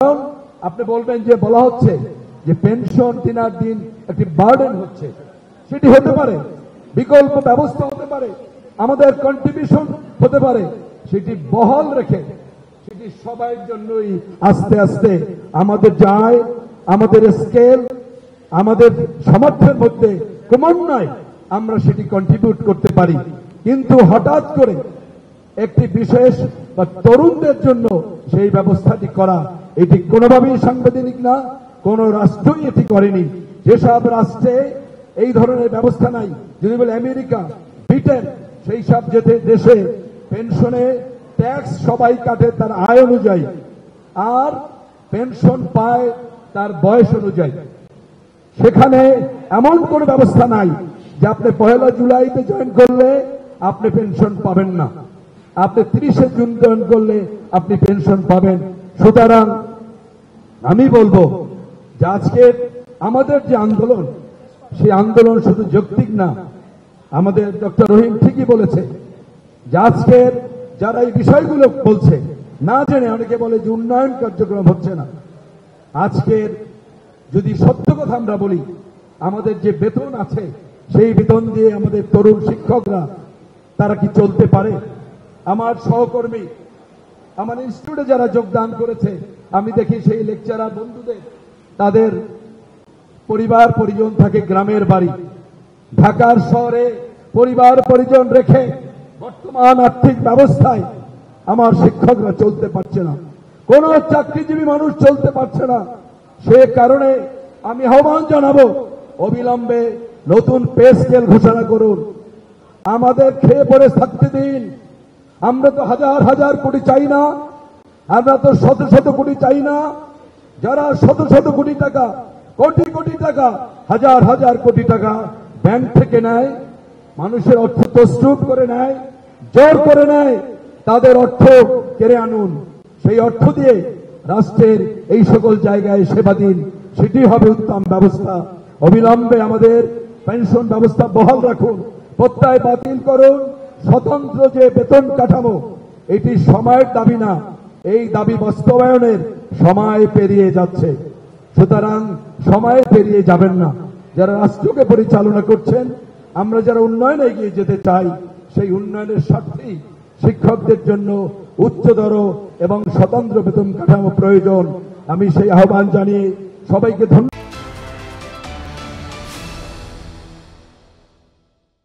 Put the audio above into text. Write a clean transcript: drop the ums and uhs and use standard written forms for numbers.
কারণ আপনি বলবেন যে বলা হচ্ছে যে পেনশন কেনার দিন একটি বার্ডেন হচ্ছে, সেটি হতে পারে, বিকল্প ব্যবস্থা হতে পারে, আমাদের কন্ট্রিবিউশন হতে পারে, সেটি বহাল রেখে সেটি সবার জন্যই আস্তে আস্তে আমাদের যায়, আমাদের স্কেল, আমাদের সামর্থ্যের মধ্যে ক্রমান্বয়ে আমরা সেটি কন্ট্রিবিউট করতে পারি। কিন্তু হঠাৎ করে একটি বিশেষ বা তরুণদের জন্য সেই ব্যবস্থাটি করা, এটি কোনোভাবেই সাংবিধানিক না, কোন রাষ্ট্রই এটি করেনি। যেসব রাষ্ট্রে এই ধরনের ব্যবস্থা নাই, যদি বলে আমেরিকা, ব্রিটেন, সেই সব দেশে পেনশনে ট্যাক্স সবাই কাটে তার আয় অনুযায়ী, আর পেনশন পায় তার বয়স অনুযায়ী। সেখানে এমন কোন ব্যবস্থা নাই যে আপনি 1 জুলাইতে জয়েন করলে আপনি পেনশন পাবেন না, আপনি 30 জুন জয়েন করলে আপনি পেনশন পাবেন। সুতরাং আমি বলবো যে আজকে আমাদের যে আন্দোলন, সেই আন্দোলন শুধু যৌক্তিক না। আমাদের ডক্টর রহিম ঠিকই বলেছে যে আজকের যারা এই বিষয়গুলো বলছে না জেনে, অনেকে বলে যে উন্নয়ন কার্যক্রম হচ্ছে না। আজকের যদি সত্য কথা আমরা বলি, আমাদের যে বেতন আছে সেই বেতন দিয়ে আমাদের তরুণ শিক্ষকরা তারা কি চলতে পারে? আমার সহকর্মী, আমার ইনস্টিটিউটে যারা যোগদান করেছে, আমি দেখি সেই লেকচারার বন্ধুদের তাদের পরিবার পরিজন থাকে গ্রামের বাড়ি। ঢাকার শহরে পরিবার পরিজন রেখে বর্তমান আর্থিক ব্যবস্থায় আমার শিক্ষকরা চলতে পারছে না, কোন চাকরিজীবী মানুষ চলতে পারছে না। সে কারণে আমি আহ্বান জানাবো, অবিলম্বে নতুন পে স্কেল ঘোষণা করুন, আমাদের খেয়ে পড়ে থাকতে দিন। আমরা তো হাজার হাজার কোটি চাই না, আমরা তো শত শত কোটি চাই না। যারা শত শত কোটি টাকা, কোটি কোটি টাকা, হাজার হাজার কোটি টাকা ব্যাংক থেকে নেয়, মানুষের অর্থ তছরূপ করে নেয়, জোর করে নেয়, তাদের অর্থ কেড়ে আনুন। সেই অর্থ দিয়ে রাষ্ট্রের এই সকল জায়গায় সেবা দিন, সেটি হবে উত্তম ব্যবস্থা। অবিলম্বে আমাদের পেনশন ব্যবস্থা বহাল রাখুন, প্রত্যয় বাতিল করুন। স্বতন্ত্র যে বেতন কাঠামো, এটি সময়ের দাবি না, এই দাবি বাস্তবায়নের সময় পেরিয়ে যাচ্ছে। সুতরাং সময় পেরিয়ে যাবেন না। যারা রাষ্ট্রকে পরিচালনা করছেন, আমরা যারা উন্নয়নে এগিয়ে যেতে চাই, সেই উন্নয়নের স্বার্থেই শিক্ষকদের জন্য উচ্চতর এবং স্বতন্ত্র বেতন কাঠামো প্রয়োজন। আমি সেই আহ্বান জানিয়ে সবাইকে ধন্যবাদ।